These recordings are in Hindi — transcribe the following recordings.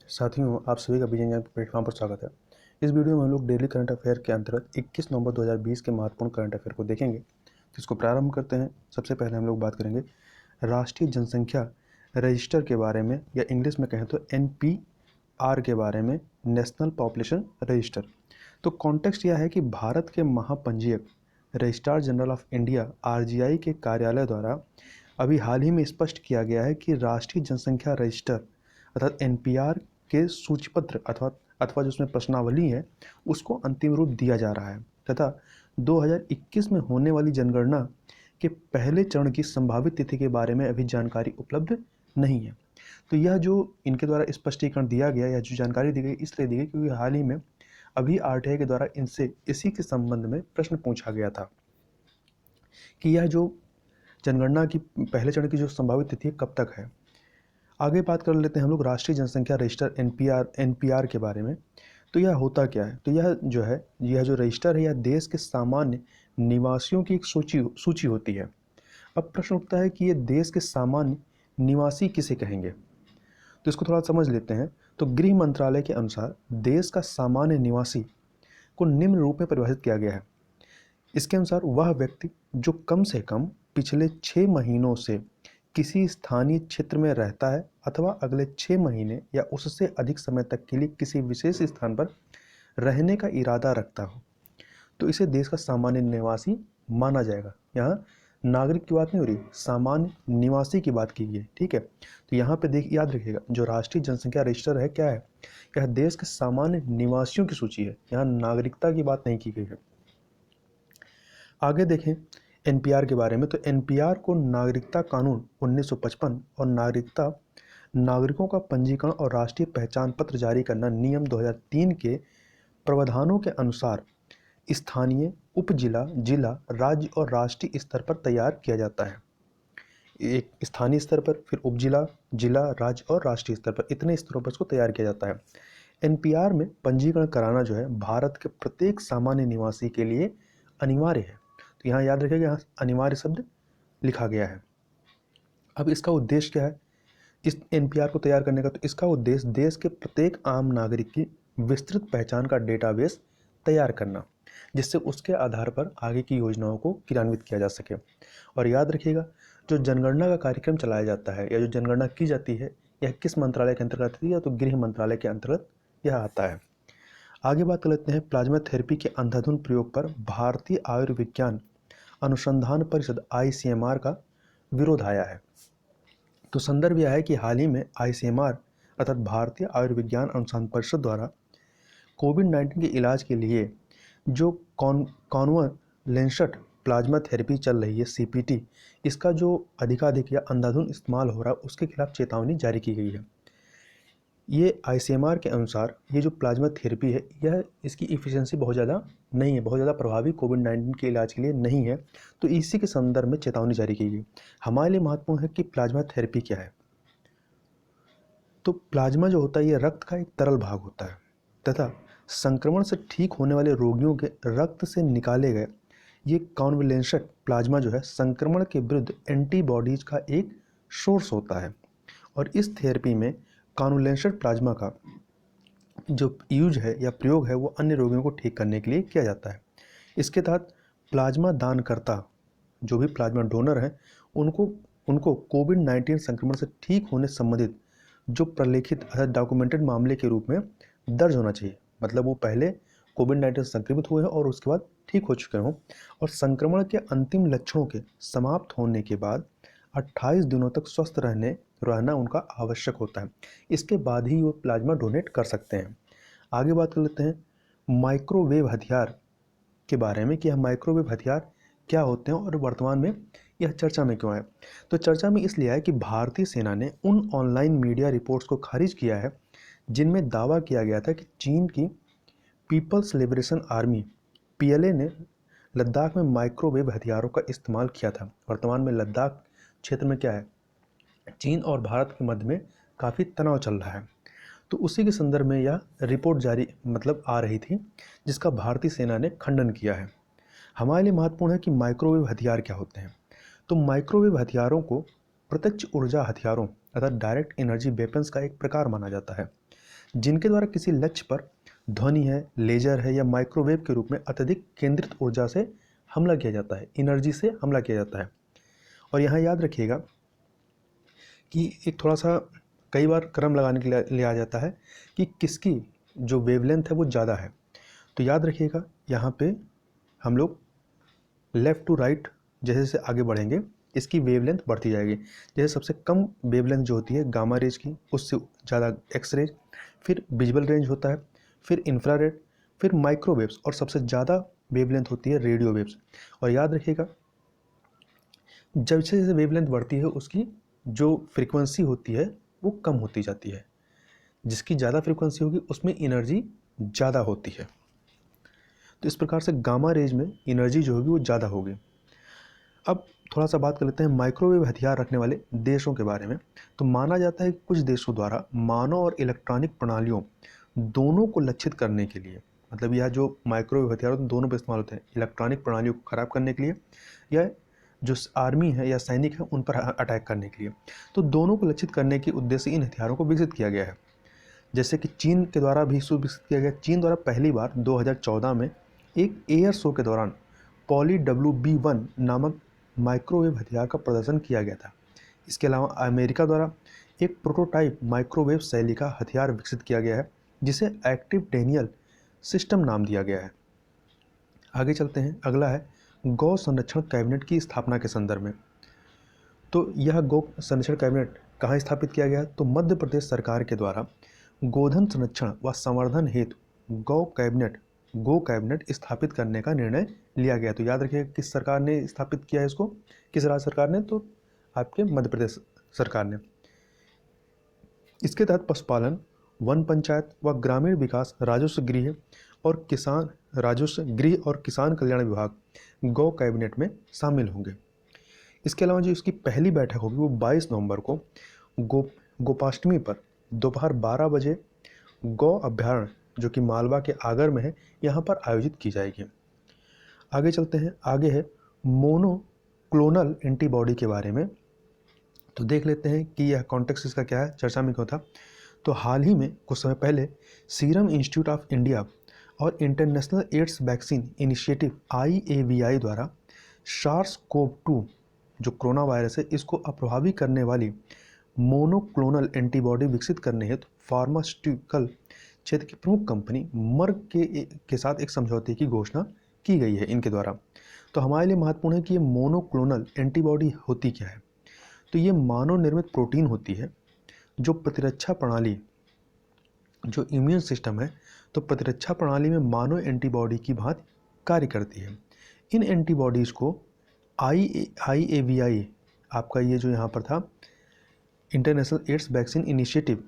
साथियों, आप सभी का विजय ज्ञान प्लेटफॉर्म पर स्वागत है। इस वीडियो में हम लोग डेली करंट अफेयर के अंतर्गत 21 नवंबर 2020 के महत्वपूर्ण करंट अफेयर को देखेंगे। जिसको प्रारंभ करते हैं। सबसे पहले हम लोग बात करेंगे राष्ट्रीय जनसंख्या रजिस्टर के बारे में, या इंग्लिश में कहें तो NPR के बारे में, नेशनल पॉपुलेशन रजिस्टर। तो कॉन्टेक्स्ट यह है कि भारत के महापंजीयक registrar general of India RGI के कार्यालय द्वारा अभी हाल ही में स्पष्ट किया गया है कि राष्ट्रीय जनसंख्या रजिस्टर अर्थात NPR के सूचीपत्र अथवा जो उसमें प्रश्नावली है उसको अंतिम रूप दिया जा रहा है तथा 2021 में होने वाली जनगणना के पहले चरण की संभावित तिथि के बारे में अभी जानकारी उपलब्ध नहीं है। तो यह जो इनके द्वारा स्पष्टीकरण दिया गया या जो जानकारी दी गई इसलिए दी गई क्योंकि हाल ही में अभी RTI के द्वारा इनसे इसी के संबंध में प्रश्न पूछा गया था कि यह जो जनगणना की पहले चरण की जो संभावित तिथि कब तक है। आगे बात कर लेते हैं हम लोग राष्ट्रीय जनसंख्या रजिस्टर NPR के बारे में। तो यह होता क्या है? तो यह जो रजिस्टर है यह देश के सामान्य निवासियों की एक सूची होती है। अब प्रश्न उठता है कि ये देश के सामान्य निवासी किसे कहेंगे। तो इसको थोड़ा समझ लेते हैं। तो गृह मंत्रालय के अनुसार देश का सामान्य निवासी को निम्न रूप में परिभाषित किया गया है। इसके अनुसार वह व्यक्ति जो कम से कम पिछले 6 महीनों से किसी स्थानीय क्षेत्र में रहता है अथवा अगले 6 महीने या उससे अधिक समय तक के लिए किसी विशेष स्थान पर रहने का इरादा रखता हो, तो इसे देश का सामान्य निवासी माना जाएगा। यहाँ नागरिक की बात नहीं हो रही, सामान्य निवासी की बात की गई है। ठीक है, तो यहाँ पे याद रखिएगा, जो राष्ट्रीय जनसंख्या रजिस्टर है क्या है, यह देश के सामान्य निवासियों की सूची है। यहाँ नागरिकता की बात नहीं की गई है। आगे देखें NPR के बारे में। तो NPR को नागरिकता कानून 1955 और नागरिकों का पंजीकरण और राष्ट्रीय पहचान पत्र जारी करना नियम 2003 के प्रावधानों के अनुसार स्थानीय, उपजिला, जिला, राज्य और राष्ट्रीय स्तर पर तैयार किया जाता है। एक स्थानीय स्तर पर, फिर उपजिला, जिला, राज्य और राष्ट्रीय स्तर पर, इतने स्तरों पर इसको तैयार किया जाता है। NPR में पंजीकरण कराना जो है भारत के प्रत्येक सामान्य निवासी के लिए अनिवार्य है। तो यहाँ याद रखिएगा, यहाँ अनिवार्य शब्द लिखा गया है। अब इसका उद्देश्य क्या है इस NPR को तैयार करने का? तो इसका उद्देश्य देश के प्रत्येक आम नागरिक की विस्तृत पहचान का डेटाबेस तैयार करना, जिससे उसके आधार पर आगे की योजनाओं को क्रियान्वित किया जा सके। और याद रखिएगा, जो जनगणना का कार्यक्रम चलाया जाता है या जो जनगणना की जाती है, यह किस मंत्रालय के अंतर्गत आती है? या तो गृह मंत्रालय के अंतर्गत यह आता है। आगे बात कर लेते हैं प्लाज्मा थेरेपी के अंधाधुंध प्रयोग पर भारतीय आयुर्विज्ञान अनुसंधान परिषद ICMR का विरोध आया है। तो संदर्भ यह है कि हाल ही में ICMR अर्थात भारतीय आयुर्विज्ञान अनुसंधान परिषद द्वारा कोविड-19 के इलाज के लिए जो कॉन्वलेसेंट प्लाज्मा थेरेपी चल रही है CPT, इसका जो अधिकाधिक या अंधाधुंध इस्तेमाल हो रहा है उसके खिलाफ चेतावनी जारी की गई है। ये ICMR के अनुसार ये जो प्लाज्मा थेरेपी है यह इसकी इफ़िशियंसी बहुत ज़्यादा नहीं है, बहुत ज़्यादा प्रभावी कोविड-19 के इलाज के लिए नहीं है। तो इसी के संदर्भ में चेतावनी जारी की गई। हमारे लिए महत्वपूर्ण है कि प्लाज्मा थेरेपी क्या है। तो प्लाज्मा जो होता है ये रक्त का एक तरल भाग होता है तथा संक्रमण से ठीक होने वाले रोगियों के रक्त से निकाले गए ये कॉन्वलेसेंट प्लाज्मा जो है संक्रमण के विरुद्ध एंटीबॉडीज का एक सोर्स होता है। और इस थेरेपी में कॉन्वलेसेंट प्लाज्मा का जो यूज है या प्रयोग है वो अन्य रोगियों को ठीक करने के लिए किया जाता है। इसके तहत प्लाज्मा दानकर्ता जो भी प्लाज्मा डोनर हैं उनको कोविड-19 संक्रमण से ठीक होने संबंधित जो प्रलेखित डॉक्यूमेंटेड मामले के रूप में दर्ज होना चाहिए। मतलब वो पहले कोविड-19 से संक्रमित हुए हैं और उसके बाद ठीक हो चुके हों, और संक्रमण के अंतिम लक्षणों के समाप्त होने के बाद 28 दिनों तक स्वस्थ रहना उनका आवश्यक होता है। इसके बाद ही वो प्लाज्मा डोनेट कर सकते हैं। आगे बात कर लेते हैं माइक्रोवेव हथियार के बारे में कि यह माइक्रोवेव हथियार क्या होते हैं और वर्तमान में यह चर्चा में क्यों है। तो चर्चा में इसलिए है कि भारतीय सेना ने उन ऑनलाइन मीडिया रिपोर्ट्स को खारिज किया है जिनमें दावा किया गया था कि चीन की पीपल्स लिबरेशन आर्मी PLA ने लद्दाख में माइक्रोवेव हथियारों का इस्तेमाल किया था। वर्तमान में लद्दाख क्षेत्र में क्या है, चीन और भारत के मध्य में काफ़ी तनाव चल रहा है। तो उसी के संदर्भ में यह रिपोर्ट आ रही थी जिसका भारतीय सेना ने खंडन किया है। हमारे लिए महत्वपूर्ण है कि माइक्रोवेव हथियार क्या होते हैं। तो माइक्रोवेव हथियारों को प्रत्यक्ष ऊर्जा हथियारों अर्थात डायरेक्ट एनर्जी वेपन्स का एक प्रकार माना जाता है, जिनके द्वारा किसी लक्ष्य पर ध्वनि है, लेजर है या माइक्रोवेव के रूप में अत्यधिक केंद्रित ऊर्जा से हमला किया जाता है, एनर्जी से हमला किया जाता है। और यहाँ याद रखिएगा कि एक थोड़ा सा कई बार क्रम लगाने के लिए लिया जाता है कि किसकी जो वेवलेंथ है वो ज़्यादा है। तो याद रखिएगा यहाँ पे हम लोग लेफ़्ट टू राइट जैसे जैसे आगे बढ़ेंगे इसकी वेवलेंथ बढ़ती जाएगी। जैसे सबसे कम वेवलेंथ जो होती है गामा रेज की, उससे ज़्यादा एक्स रेज, फिर विजुअल रेंज होता है, फिर इंफ्रारेड, फिर माइक्रोवेव्स और सबसे ज़्यादा वेवलेंथ होती है रेडियो वेव्स। और याद रखिएगा जैसे जैसे वेवलेंथ बढ़ती है उसकी जो फ्रीक्वेंसी होती है वो कम होती जाती है। जिसकी ज़्यादा फ्रीक्वेंसी होगी उसमें एनर्जी ज़्यादा होती है। तो इस प्रकार से गामा रेज में एनर्जी जो होगी वो ज़्यादा होगी। अब थोड़ा सा बात कर लेते हैं माइक्रोवेव हथियार रखने वाले देशों के बारे में। तो माना जाता है कि कुछ देशों द्वारा मानव और इलेक्ट्रॉनिक प्रणालियों दोनों को लक्षित करने के लिए, मतलब यह जो माइक्रोवेव हथियार होते हैं दोनों पे इस्तेमाल होते हैं, इलेक्ट्रॉनिक प्रणालियों को ख़राब करने के लिए या जो आर्मी है या सैनिक है उन पर अटैक करने के लिए। तो दोनों को लक्षित करने के उद्देश्य इन हथियारों को विकसित किया गया है। जैसे कि चीन के द्वारा भी इसको विकसित किया गया। चीन द्वारा पहली बार 2014 में एक एयर शो के दौरान पॉली WB-1 नामक माइक्रोवेव हथियार का प्रदर्शन किया गया था। इसके अलावा अमेरिका द्वारा एक प्रोटोटाइप माइक्रोवेव शैली का हथियार विकसित किया गया है जिसे एक्टिव डेनियल सिस्टम नाम दिया गया है। आगे चलते हैं, अगला है गौ संरक्षण कैबिनेट की स्थापना के संदर्भ में। तो यह गौ संरक्षण कैबिनेट कहाँ स्थापित किया गया? तो मध्य प्रदेश सरकार के द्वारा गोधन संरक्षण व संवर्धन हेतु गो कैबिनेट स्थापित करने का निर्णय लिया गया। तो याद रखिए किस सरकार ने स्थापित किया है इसको, किस राज्य सरकार ने? तो आपके मध्य प्रदेश सरकार ने। इसके तहत पशुपालन, वन पंचायत व ग्रामीण विकास, राजस्व गृह और किसान कल्याण विभाग गौ कैबिनेट में शामिल होंगे। इसके अलावा जो इसकी पहली बैठक होगी वो 22 नवंबर को गोपाष्टमी पर दोपहर 12 बजे गौ अभ्यारण्य जो कि मालवा के आगर में है यहाँ पर आयोजित की जाएगी। आगे चलते हैं, आगे है मोनोक्लोनल एंटीबॉडी के बारे में। तो देख लेते हैं कि यह कॉन्टेक्स्ट इसका क्या है, चर्चा में क्यों था। तो हाल ही में कुछ समय पहले सीरम इंस्टीट्यूट ऑफ इंडिया और international AIDS vaccine initiative IAVI द्वारा SARS-CoV-2 जो कोरोना वायरस है इसको अप्रभावी करने वाली मोनोक्लोनल एंटीबॉडी विकसित करने हेतु फार्मास्यूटिकल क्षेत्र की प्रमुख कंपनी मर्क के साथ एक समझौते की घोषणा की गई है इनके द्वारा। तो हमारे लिए महत्वपूर्ण है कि ये मोनोक्लोनल एंटीबॉडी होती क्या है। तो ये मानव निर्मित प्रोटीन होती है जो प्रतिरक्षा प्रणाली, जो इम्यून सिस्टम है, तो प्रतिरक्षा प्रणाली में मानव एंटीबॉडी की भांति कार्य करती है। इन एंटीबॉडीज़ को IAVI आपका ये जो यहाँ पर था इंटरनेशनल एड्स वैक्सीन इनिशिएटिव,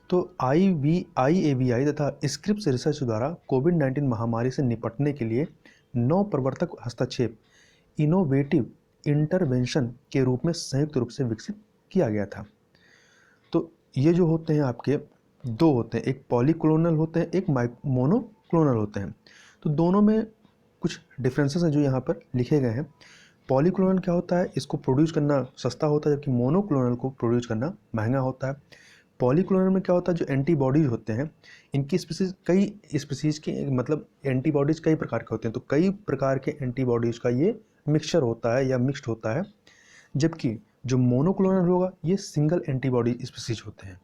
तो IAVI तथा स्क्रिप्स रिसर्च द्वारा कोविड-19 महामारी से निपटने के लिए नव प्रवर्तक हस्तक्षेप इनोवेटिव इंटरवेंशन के रूप में संयुक्त रूप से विकसित किया गया था। तो ये जो होते हैं आपके दो होते हैं, एक पॉलीक्लोनल होते हैं, एक मोनोक्लोनल होते हैं। तो दोनों में कुछ डिफरेंसेस हैं जो यहाँ पर लिखे गए हैं। पॉलीक्लोनल क्या होता है, इसको प्रोड्यूस करना सस्ता होता है जबकि मोनोक्लोनल को प्रोड्यूस करना महंगा होता है। पॉलीक्लोनल में क्या होता है, जो एंटीबॉडीज़ होते हैं इनकी कई स्पीसीज़ के मतलब एंटीबॉडीज़ कई प्रकार के होते हैं। तो कई प्रकार के एंटीबॉडीज़ का ये मिक्सचर होता है या मिक्स्ड होता है, जबकि जो मोनोक्लोनल होगा ये सिंगल एंटीबॉडी स्पीसीज होते हैं।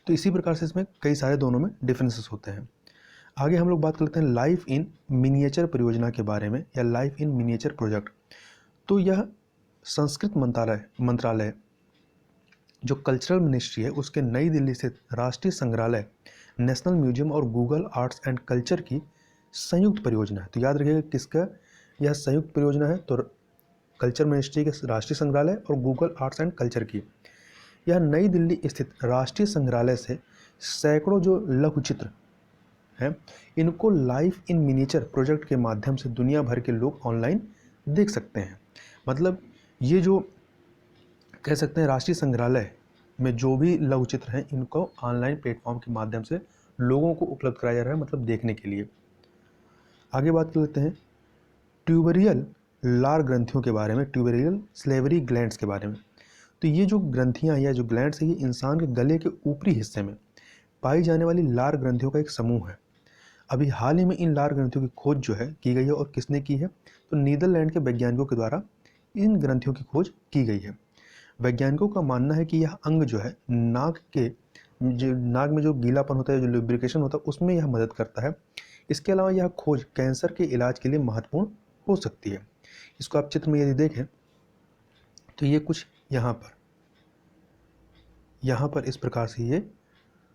तो इसी प्रकार से इसमें कई सारे दोनों में डिफरेंसेस होते हैं। आगे हम लोग बात करते हैं लाइफ इन मिनिएचर परियोजना के बारे में या लाइफ इन मिनिएचर प्रोजेक्ट। तो यह संस्कृत मंत्रालय जो कल्चरल मिनिस्ट्री है उसके नई दिल्ली स्थित राष्ट्रीय संग्रहालय, नेशनल म्यूजियम और गूगल आर्ट्स एंड कल्चर की संयुक्त परियोजना है। तो याद रखिएगा किसका यह संयुक्त परियोजना है, तो कल्चर मिनिस्ट्री के राष्ट्रीय संग्रहालय और गूगल आर्ट्स एंड कल्चर की। यह नई दिल्ली स्थित राष्ट्रीय संग्रहालय से सैकड़ों जो लघु चित्र हैं इनको लाइफ इन मिनिएचर प्रोजेक्ट के माध्यम से दुनिया भर के लोग ऑनलाइन देख सकते हैं। मतलब ये जो कह सकते हैं राष्ट्रीय संग्रहालय में जो भी लघु चित्र हैं इनको ऑनलाइन प्लेटफॉर्म के माध्यम से लोगों को उपलब्ध कराया जा रहा है, मतलब देखने के लिए। आगे बात कर लेते हैं ट्यूबरियल लार ग्रंथियों के बारे में, ट्यूबरियल स्लेवरी ग्लैंड्स के बारे में। तो ये जो ग्रंथियाँ या जो ग्लैंड्स है ये इंसान के गले के ऊपरी हिस्से में पाई जाने वाली लार ग्रंथियों का एक समूह है। अभी हाल ही में इन लार ग्रंथियों की खोज जो है की गई है, और किसने की है, तो नीदरलैंड के वैज्ञानिकों के द्वारा इन ग्रंथियों की खोज की गई है। वैज्ञानिकों का मानना है कि यह अंग जो है नाक में जो गीलापन होता है, जो लुब्रिकेशन होता है, उसमें यह मदद करता है। इसके अलावा यह खोज कैंसर के इलाज के लिए महत्वपूर्ण हो सकती है। इसको आप चित्र में यदि देखें तो ये कुछ यहाँ पर इस प्रकार से ये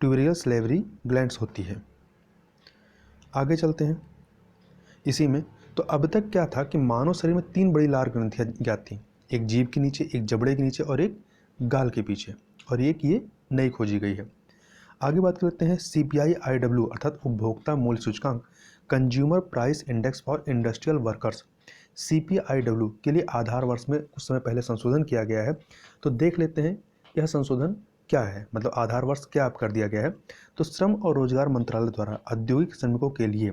ट्यूबेरियल सलेवरी ग्लैंड्स होती है। आगे चलते हैं इसी में। तो अब तक क्या था कि मानव शरीर में 3 बड़ी लार ग्रंथियाँ ज्ञात थी, एक जीभ के नीचे, एक जबड़े के नीचे और एक गाल के पीछे, और एक ये नई खोजी गई है। आगे बात करते हैं CPI-IW अर्थात उपभोक्ता मूल्य सूचकांक, consumer price index for industrial workers. CPI-IW के लिए आधार वर्ष में कुछ समय पहले संशोधन किया गया है। तो देख लेते हैं यह संशोधन क्या है, मतलब आधार वर्ष क्या आप कर दिया गया है। तो श्रम और रोजगार मंत्रालय द्वारा औद्योगिक श्रमिकों के लिए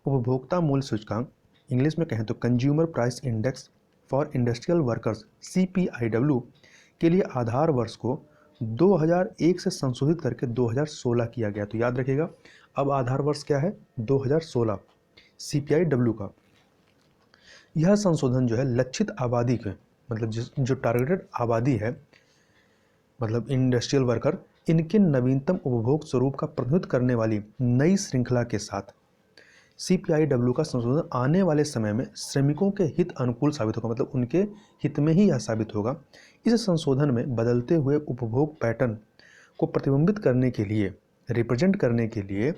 उपभोक्ता मूल्य सूचकांक, इंग्लिश में कहें तो consumer price index for industrial workers CPI-IW के लिए आधार वर्ष को 2001 से संशोधित करके 2016 किया गया। तो याद रखिएगा अब आधार वर्ष क्या है, 2016 CPI-IW का। यह संशोधन जो है लक्षित आबादी के, मतलब जो टारगेटेड आबादी है, मतलब इंडस्ट्रियल वर्कर, इनके नवीनतम उपभोग स्वरूप का प्रतिनिधित्व करने वाली नई श्रृंखला के साथ CPI-IW का संशोधन आने वाले समय में श्रमिकों के हित अनुकूल साबित होगा, मतलब उनके हित में ही यह साबित होगा। इस संशोधन में बदलते हुए उपभोग पैटर्न को प्रतिबिंबित करने के लिए, रिप्रेजेंट करने के लिए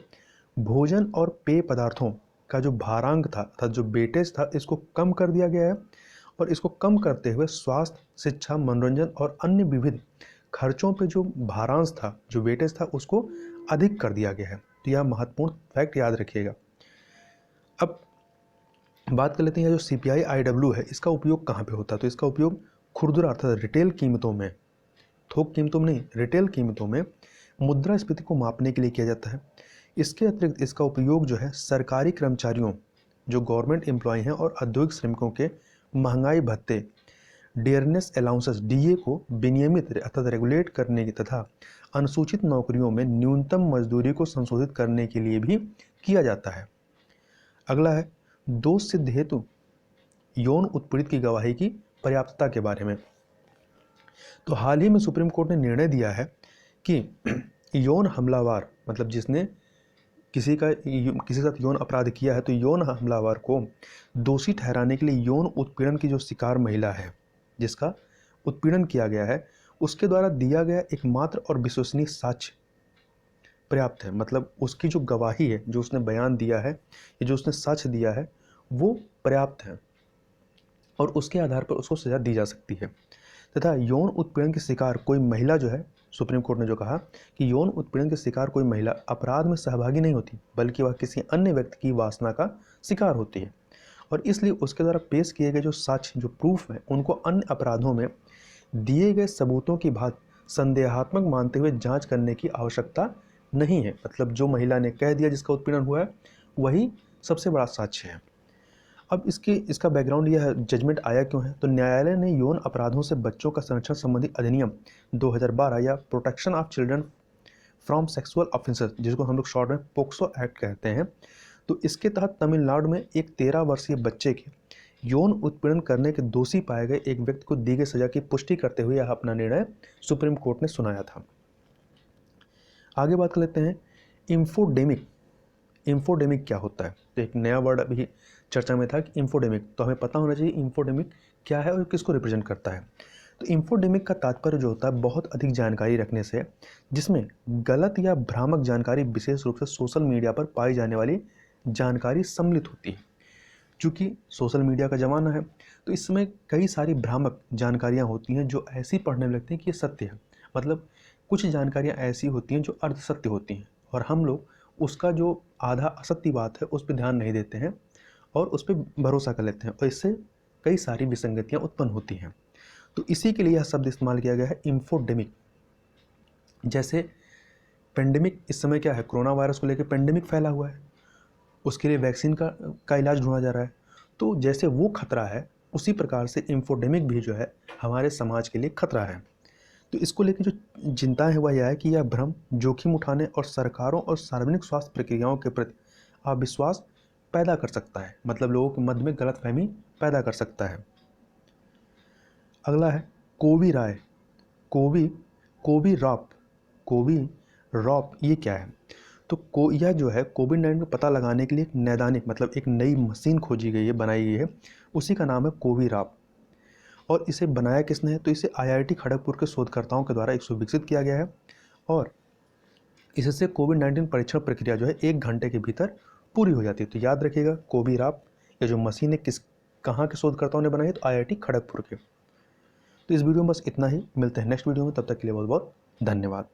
भोजन और पेय पदार्थों का जो भारांक था अर्थात जो वेटेज था, इसको कम कर दिया गया है, और इसको कम करते हुए स्वास्थ्य, शिक्षा, मनोरंजन और अन्य विविध खर्चों पे जो भारांश था, जो वेटेज था, उसको अधिक कर दिया गया है। तो यह महत्वपूर्ण फैक्ट याद रखिएगा। अब बात कर लेते हैं जो CPI-IW है, इसका उपयोग कहाँ पे होता है। तो इसका उपयोग खुदरा अर्थात रिटेल कीमतों में, थोक कीमतों में नहीं, रिटेल कीमतों में मुद्रास्फीति को मापने के लिए किया जाता है। इसके अतिरिक्त इसका उपयोग जो है सरकारी कर्मचारियों, जो गवर्नमेंट एम्प्लॉय हैं, और औद्योगिक श्रमिकों के महंगाई भत्ते, डियरनेस अलाउंसेस DA को विनियमित अर्थात रेगुलेट करने की तथा अनुसूचित नौकरियों में न्यूनतम मजदूरी को संशोधित करने के लिए भी किया जाता है। अगला है दोष सिद्ध हेतु यौन उत्पीड़ित की गवाही की पर्याप्तता के बारे में। तो हाल ही में सुप्रीम कोर्ट ने निर्णय दिया है कि यौन हमलावर, मतलब जिसने किसी के साथ यौन अपराध किया है, तो यौन हमलावर को दोषी ठहराने के लिए यौन उत्पीड़न की जो शिकार महिला है, जिसका उत्पीड़न किया गया है, उसके द्वारा दिया गया एकमात्र और विश्वसनीय साक्ष्य पर्याप्त है। मतलब उसकी जो गवाही है, जो उसने बयान दिया है, या जो उसने साक्ष्य दिया है, वो पर्याप्त है, और उसके आधार पर उसको सजा दी जा सकती है। तथा यौन उत्पीड़न की शिकार कोई महिला जो है, सुप्रीम कोर्ट ने जो कहा कि यौन उत्पीड़न की शिकार कोई महिला अपराध में सहभागी नहीं होती, बल्कि वह किसी अन्य व्यक्ति की वासना का शिकार होती है, और इसलिए उसके द्वारा पेश किए गए जो साक्ष्य, जो प्रूफ है, उनको अन्य अपराधों में दिए गए सबूतों की भांति संदेहात्मक मानते हुए जांच करने की आवश्यकता नहीं है। मतलब जो महिला ने कह दिया जिसका उत्पीड़न हुआ है, वही सबसे बड़ा साक्ष्य है। अब इसका बैकग्राउंड यह है, जजमेंट आया क्यों है। तो न्यायालय ने यौन अपराधों से बच्चों का संरक्षण संबंधी अधिनियम 2012 या protection of children from sexual offences, जिसको हम लोग शॉर्ट में पोक्सो एक्ट कहते हैं, तो इसके तहत तमिलनाडु में एक 13 वर्षीय बच्चे के यौन उत्पीड़न करने के दोषी पाए गए एक व्यक्ति को दी गई सजा की पुष्टि करते हुए यह अपना निर्णय सुप्रीम कोर्ट ने सुनाया था। आगे बात कर लेते हैं इंफोडेमिक। इंफोडेमिक क्या होता है। तो एक नया वर्ड अभी चर्चा में था कि इंफोडेमिक, तो हमें पता होना चाहिए इंफोडेमिक क्या है और किसको रिप्रेजेंट करता है। तो इंफोडेमिक का तात्पर्य जो होता है बहुत अधिक जानकारी रखने से, जिसमें गलत या भ्रामक जानकारी, विशेष रूप से सोशल मीडिया पर पाई जाने वाली जानकारी सम्मिलित होती है। चूँकि सोशल मीडिया का ज़माना है, तो इसमें कई सारी भ्रामक जानकारियाँ होती हैं जो ऐसी पढ़ने में लगती हैं कि ये सत्य है। मतलब कुछ जानकारियाँ ऐसी होती हैं जो अर्ध सत्य होती हैं, और हम लोग उसका जो आधा असत्य बात है उस पर ध्यान नहीं देते हैं और उस पर भरोसा कर लेते हैं, और इससे कई सारी विसंगतियाँ उत्पन्न होती हैं। तो इसी के लिए यह शब्द इस्तेमाल किया गया है इंफोडेमिक। जैसे पेंडेमिक, इस समय क्या है, कोरोना वायरस को लेकर पेंडेमिक फैला हुआ है, उसके लिए वैक्सीन का इलाज ढूंढा जा रहा है। तो जैसे वो खतरा है, उसी प्रकार से इंफोडेमिक भी जो है हमारे समाज के लिए खतरा है। तो इसको लेकर जो चिंता है वह यह है कि यह भ्रम, जोखिम उठाने और सरकारों और सार्वजनिक स्वास्थ्य प्रक्रियाओं के प्रति अविश्वास पैदा कर सकता है, मतलब लोगों के मध्य में गलतफहमी पैदा कर सकता है। अगला है कोवी राय, कोवी कोवी रॉप कोवी रॉप ये क्या है? तो यह जो है कोविड-19 का पता लगाने के लिए एक नैदानिक मतलब एक नई मशीन खोजी गई है, बनाई गई है, उसी का नाम है कोवी रॉप। और इसे बनाया किसने है? तो इसे आईआईटी खड़गपुर के शोधकर्ताओं के द्वारा विकसित किया गया है और इससे कोविड-19 परीक्षण प्रक्रिया जो है 1 घंटे के भीतर पूरी हो जाती है। तो याद रखिएगा कोवी रॉप ये जो मशीन है कहाँ के शोधकर्ताओं ने बनाई है? तो आईआईटी खड़गपुर के। तो इस वीडियो में बस इतना ही, मिलते हैं नेक्स्ट वीडियो में, तब तक के लिए बहुत बहुत धन्यवाद।